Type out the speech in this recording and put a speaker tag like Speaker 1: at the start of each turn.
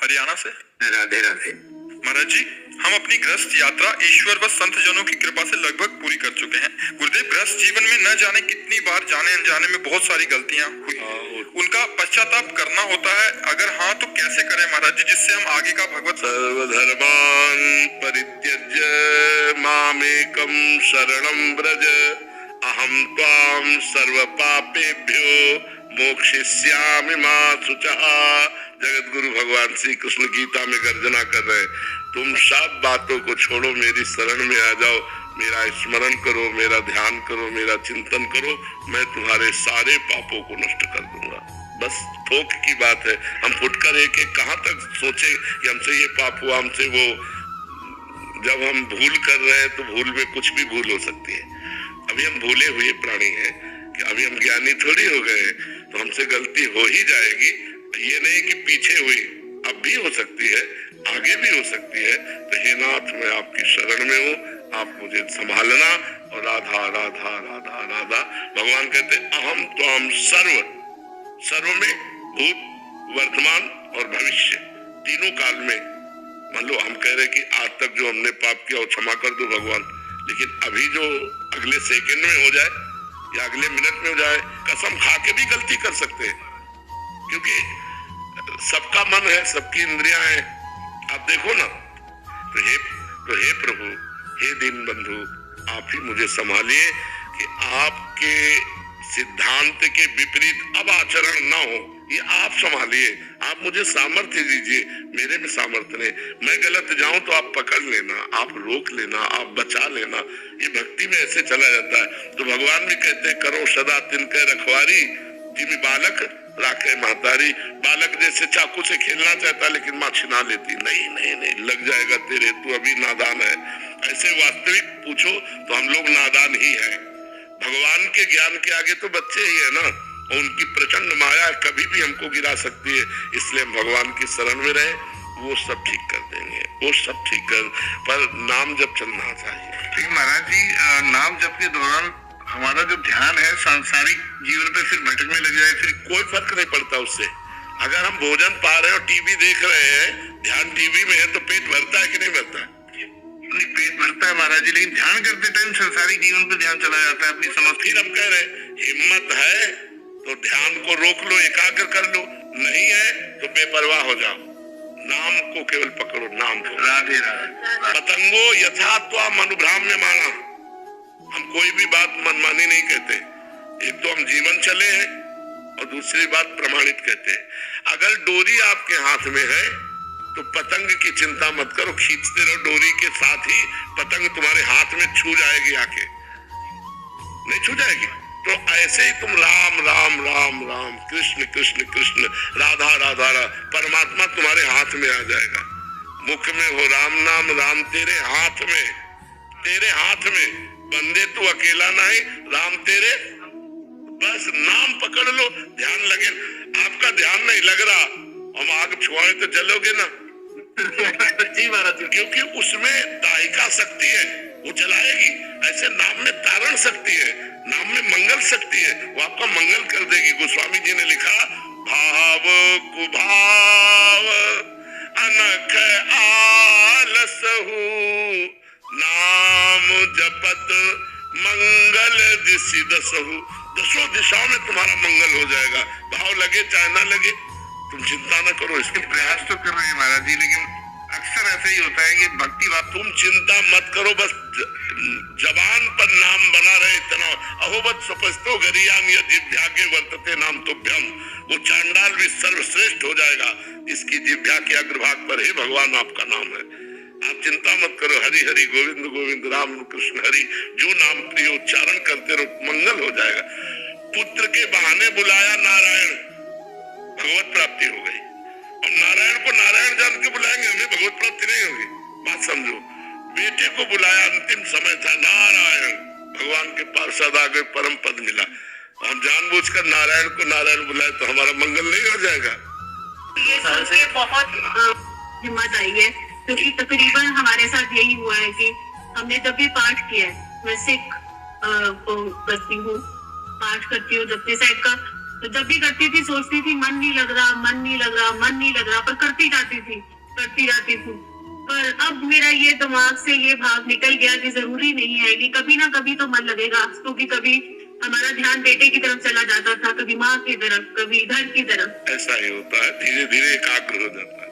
Speaker 1: हरियाणा से।
Speaker 2: राधे राधे।
Speaker 1: महाराज जी, हम अपनी गृहस्थ यात्रा ईश्वर व संत जनों की कृपा से लगभग पूरी कर चुके हैं। गुरुदेव, गृहस्थ जीवन में न जाने कितनी बार जाने अनजाने में बहुत सारी गलतियां हुई, उनका पश्चाताप करना होता है। अगर हाँ तो कैसे करें महाराज जी, जिससे हम आगे का भगवत
Speaker 2: सर्वधर्मान् परित्यज्य मामेकं शरणं व्रज अहं त्वां सर्व पापेभ्यो मोक्षयिष्यामि मा शुचः। जगत गुरु भगवान श्री कृष्ण गीता में गर्जना कर रहे हैं, तुम सब बातों को छोड़ो, मेरी शरण में आ जाओ, मेरा स्मरण करो, मेरा ध्यान करो, मेरा चिंतन करो, मैं तुम्हारे सारे पापों को नष्ट कर दूंगा। बस थोक की बात है। हम फुटकर एक एक कहाँ तक सोचे कि हमसे ये पाप हुआ, हमसे वो। जब हम भूल कर रहे हैं तो भूल में कुछ भी भूल हो सकती है। अभी हम भूले हुए प्राणी हैं, कि अभी हम ज्ञानी थोड़ी हो गए, तो हमसे गलती हो ही जाएगी। ये नहीं कि पीछे हुई, अब भी हो सकती है, आगे भी हो सकती है। तो हे नाथ, मैं आपकी शरण में हूँ, आप मुझे संभालना। और राधा राधा राधा राधा, भगवान कहते अहम त्वाम सर्व में भूत वर्तमान और भविष्य तीनों काल में। मान लो हम कह रहे कि आज तक जो हमने पाप किया वो क्षमा कर दो भगवान, लेकिन अभी जो अगले सेकंड में हो जाए या अगले मिनट में हो जाए, कसम खा के भी गलती कर सकते हैं, क्योंकि सबका मन है, सबकी इंद्रियां हैं। आप देखो ना, तो हे प्रभु, हे दीन बंधु, आप ही मुझे संभालिए कि आपके सिद्धांत के विपरीत अब आचरण ना हो। ये आप संभालिए, आप मुझे सामर्थ्य दीजिए, मेरे में सामर्थ्य नहीं। मैं गलत जाऊं तो आप पकड़ लेना, आप रोक लेना, आप बचा लेना। ये भक्ति में ऐसे चला जाता है। तो भगवान भी कहते हैं, करो सदा तिनके रखवारी, जिमी बालक राखे महतारी। बालक जैसे चाकू से खेलना चाहता, लेकिन माँ छिना लेती, नहीं नहीं नहीं, लग जाएगा तेरे, तू अभी नादान है। ऐसे वास्तविक पूछो तो हम लोग नादान ही हैं। भगवान के ज्ञान के आगे तो बच्चे ही है ना, और उनकी प्रचंड माया कभी भी हमको गिरा सकती है। इसलिए हम भगवान की शरण में रहे, वो सब ठीक कर देंगे, वो सब ठीक कर। पर नाम जप चलना चाहिए।
Speaker 3: ठीक महाराज जी, नाम जप के दौरान हमारा जो ध्यान है सांसारिक जीवन पे फिर भटकने लग जाए, फिर
Speaker 2: कोई फर्क नहीं पड़ता उससे। अगर हम भोजन पा रहे हो, टीवी देख रहे हैं, ध्यान टीवी में है, तो पेट भरता है कि नहीं भरता?
Speaker 3: नहीं, पेट भरता है महाराज जी, लेकिन ध्यान करते टाइम सांसारिक जीवन पे ध्यान चला जाता है अपनी समझ।
Speaker 2: फिर हम कह रहे हैं, हिम्मत है तो ध्यान को रोक लो, एकाग्र कर लो, नहीं है तो बेपरवाह हो जाओ। नाम को केवल पकड़ो, नाम को।
Speaker 3: राधे राधे।
Speaker 2: पतंगो यथा त्वाम अनुभ्राम्य माना। हम कोई भी बात मनमानी नहीं कहते। एक तो हम जीवन चले हैं, और दूसरी बात प्रमाणित कहते हैं। अगर डोरी आपके हाथ में है तो पतंग की चिंता मत करो, खींचते रहो डोरी के साथ ही पतंग तुम्हारे हाथ में छू जाएगी, आके नहीं छू जाएगी। तो ऐसे ही तुम राम राम राम राम, कृष्ण कृष्ण कृष्ण, राधा राधा राधा, परमात्मा तुम्हारे हाथ में आ जाएगा। मुख में हो राम नाम, राम तेरे हाथ में, तेरे हाथ में। बंदे तू अकेला नहीं, राम तेरे। बस नाम पकड़ लो, ध्यान लगे। आपका ध्यान नहीं लग रहा, हम आग छुआए तो जलोगे ना।
Speaker 3: जी महाराज,
Speaker 2: क्योंकि उसमें दायिका शक्ति है, वो जलाएगी। ऐसे नाम में तारण शक्ति है, नाम में मंगल शक्ति है, वो आपका मंगल कर देगी। गोस्वामी जी ने लिखा, भाव कुभाव अनख आलसहु, नाम जपत मंगल दिशि दसहु। दसों दिशाओं में तुम्हारा मंगल हो जाएगा। भाव लगे चाहे ना लगे, तुम चिंता न करो। इसके
Speaker 3: प्रयास तो कर रहे हैं महाराज जी, लेकिन अक्सर ऐसा ही होता है कि भक्ति बात।
Speaker 2: तुम चिंता मत करो, बस जबान पर नाम बना रहे। इतना अहोवत सपस्तो गरियान जिभ्या के वर्तते नाम तुभ्यम। वो चांडाल भी सर्वश्रेष्ठ हो जाएगा इसकी जिभ्या के अग्रभाग पर। हे भगवान, आपका नाम है, आप चिंता मत करो। हरि हरि गोविंद गोविंद राम कृष्ण हरि, जो नाम प्रिय उच्चारण करते रहो, मंगल हो जाएगा। पुत्र के बहाने बुलाया नारायण, भगवत प्राप्ति हो गई। और नारायण को नारायण जान के बुलाएंगे, हमें भगवत प्राप्ति नहीं होगी। बात समझो। बेटे को बुलाया, अंतिम समय था, नारायण, भगवान के पार्षद आ गए, परम पद मिला। हम जानबूझकर नारायण को नारायण बुलाए तो हमारा मंगल नहीं हो जाएगा।
Speaker 4: ये सुन के बहुत हिम्मत आई है, क्योंकि तकरीबन हमारे साथ यही हुआ है कि हमने जब भी पाठ किया है, मैं सिख को करती हूँ, पाठ करती हूँ जपजी साहिब का, तो जब भी करती थी सोचती थी मन नहीं लग रहा, मन नहीं लग रहा, मन नहीं लग रहा, पर करती जाती थी, करती जाती थी। पर अब मेरा ये दिमाग से ये भाव निकल गया कि जरूरी नहीं है कि कभी ना कभी तो मन लगेगा, क्योंकि कभी हमारा ध्यान बेटे की तरफ चला जाता था, कभी माँ की तरफ, कभी घर की तरफ।
Speaker 2: ऐसा ही होता है, धीरे धीरे एकाग्र हो जाता है।